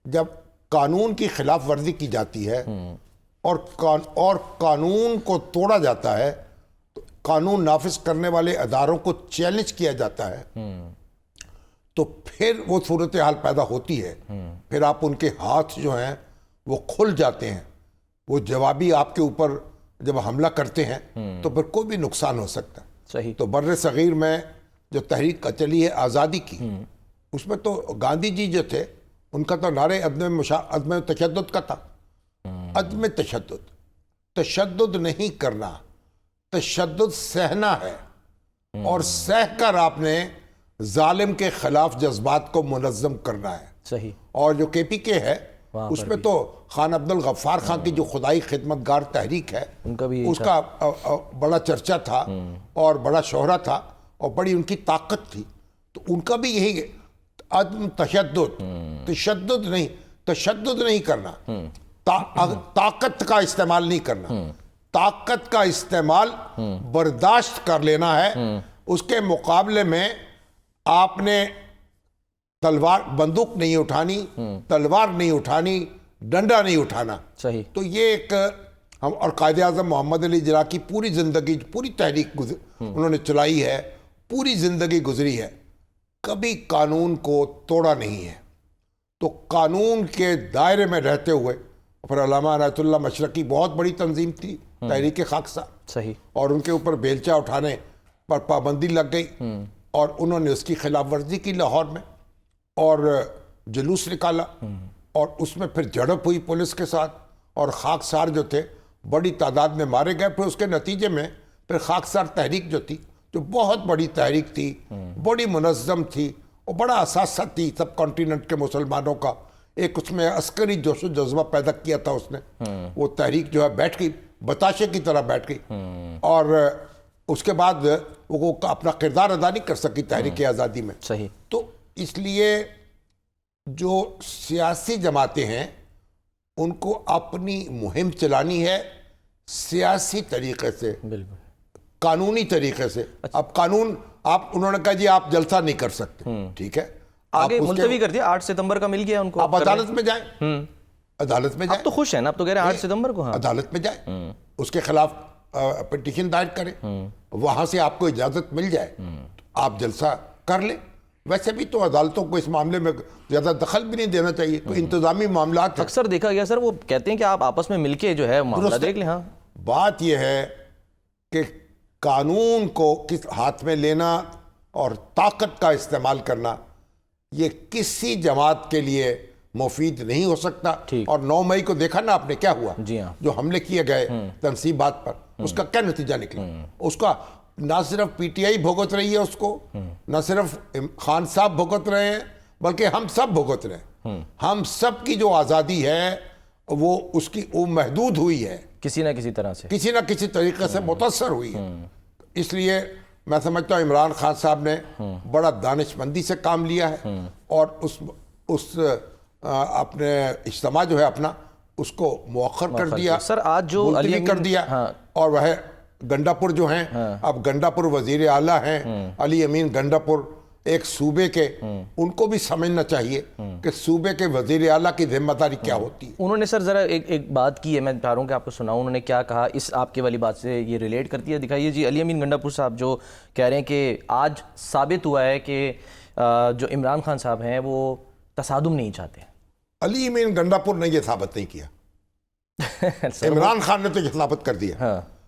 جب قانون کی خلاف ورزی کی جاتی ہے اور قانون کو توڑا جاتا ہے، تو قانون نافذ کرنے والے اداروں کو چیلنج کیا جاتا ہے، تو پھر وہ صورتحال پیدا ہوتی ہے. پھر آپ ان کے ہاتھ جو ہیں وہ کھل جاتے ہیں. وہ جوابی آپ کے اوپر جب حملہ کرتے ہیں تو پھر کوئی بھی نقصان ہو سکتا ہے. صحیح. تو بر صغیر میں جو تحریک چلی ہے آزادی کی، اس میں تو گاندھی جی جو تھے ان کا تو نعرے عدم تشدد کا تھا. عدم تشدد، تشدد نہیں کرنا، تشدد سہنا ہے، اور سہ کر آپ نے ظالم کے خلاف جذبات کو منظم کرنا ہے. صحیح. اور جو کے پی کے ہے اس میں تو خان عبد الغفار خان کی جو خدائی خدمتگار تحریک ہے اس کا بڑا چرچا تھا اور بڑا شہرہ تھا اور بڑی ان کی طاقت تھی. تو ان کا بھی یہی عدم تشدد، تشدد نہیں کرنا، طاقت کا استعمال نہیں کرنا. طاقت کا استعمال برداشت کر لینا ہے. اس کے مقابلے میں آپ نے تلوار، بندوق نہیں اٹھانی، تلوار نہیں اٹھانی، ڈنڈا نہیں اٹھانا. صحیح. تو یہ ایک ہم اور قائد اعظم محمد علی جناح کی پوری زندگی، پوری تحریک انہوں نے چلائی ہے، پوری زندگی گزری ہے، کبھی قانون کو توڑا نہیں ہے. تو قانون کے دائرے میں رہتے ہوئے پھر علامہ عنایت اللہ مشرقی بہت بڑی تنظیم تھی، تحریک خاکسار. صحیح. اور ان کے اوپر بیلچہ اٹھانے پر پابندی لگ گئی اور انہوں نے اس کی خلاف ورزی کی لاہور میں اور جلوس نکالا، اور اس میں پھر جھڑپ ہوئی پولیس کے ساتھ، اور خاکسار جو تھے بڑی تعداد میں مارے گئے. پھر اس کے نتیجے میں پھر خاکسار تحریک جو تھی، جو بہت بڑی تحریک تھی، بڑی منظم تھی اور بڑا اثاثہ تھی سب کانٹیننٹ کے مسلمانوں کا، ایک اس میں عسکری جوش و جذبہ پیدا کیا تھا اس نے. وہ تحریک جو ہے بیٹھ گئی، بتاشے کی طرح بیٹھ گئی، اور اس کے بعد وہ اپنا کردار ادا نہیں کر سکی تحریک آزادی میں. صحیح. تو اس لیے جو سیاسی جماعتیں ہیں ان کو اپنی مہم چلانی ہے سیاسی طریقے سے، بالکل قانونی طریقے سے. اب قانون انہوں نے کہا جی آپ جلسہ نہیں کر سکتے، ٹھیک ہے، آگے ملتوی کر دیا، 8 ستمبر کا مل گیا ان کو. آپ عدالت میں جائیں، عدالت میں جائیں. اب تو خوش ہیں نا، اب تو کہہ رہے ہیں 8 ستمبر کو. ہاں، عدالت میں جائیں، اس کے خلاف پٹیشن دائر کریں، وہاں سے آپ کو اجازت مل جائے آپ جلسہ کر لیں. ویسے بھی تو عدالتوں کو اس معاملے میں زیادہ دخل بھی نہیں دینا چاہیے، کوئی انتظامی معاملات ہیں. اکثر دیکھا گیا سر، وہ کہتے ہیں کہ آپ آپس میں مل کے جو ہے معاملہ دیکھ لیں. ہاں، بات یہ ہے کہ قانون کو کس ہاتھ میں لینا اور طاقت کا استعمال کرنا یہ کسی جماعت کے لیے مفید نہیں ہو سکتا. اور 9 مئی کو دیکھا نا آپ نے کیا ہوا، جی ہاں، جو حملے کیے گئے تنصیبات پر، اس کا کیا نتیجہ نکلا. اس کا نہ صرف پی ٹی آئی بھگت رہی ہے اس کو، نہ صرف خان صاحب بھگت رہے ہیں، بلکہ ہم سب بھگت رہے ہیں. ہم سب کی جو آزادی ہے وہ اس کی وہ محدود ہوئی ہے، کسی نہ کسی طرح سے، کسی نہ کسی طریقے سے متاثر ہوئی ہے. اس لیے میں سمجھتا ہوں عمران خان صاحب نے بڑا دانش مندی سے کام لیا ہے، اور اس اپنے اجتماع جو ہے اپنا اس کو مؤخر کر دیا، سر آج جو ملتوی کر دیا. اور وہ گنڈا پور جو ہیں، اب گنڈا پور وزیر اعلیٰ ہیں علی امین گنڈا پور، ایک صوبے کے، ان کو بھی سمجھنا چاہیے کہ صوبے کے وزیر اعلیٰ کی ذمہ داری کیا ہوتی ہے. انہوں نے سر ذرا ایک بات کی ہے، میں چاہ رہا ہوں کہ آپ کو سناؤں. انہوں نے کیا کہا، اس آپ کے والی بات سے یہ ریلیٹ کرتی ہے، دکھائیے جی. علی امین گنڈا پور صاحب جو کہہ رہے ہیں کہ آج ثابت ہوا ہے کہ جو عمران خان صاحب ہیں وہ تصادم نہیں چاہتے. علی امین گنڈا پور نے یہ ثابت نہیں کیا، عمران خان نے تو یہ ثابت کر دیا.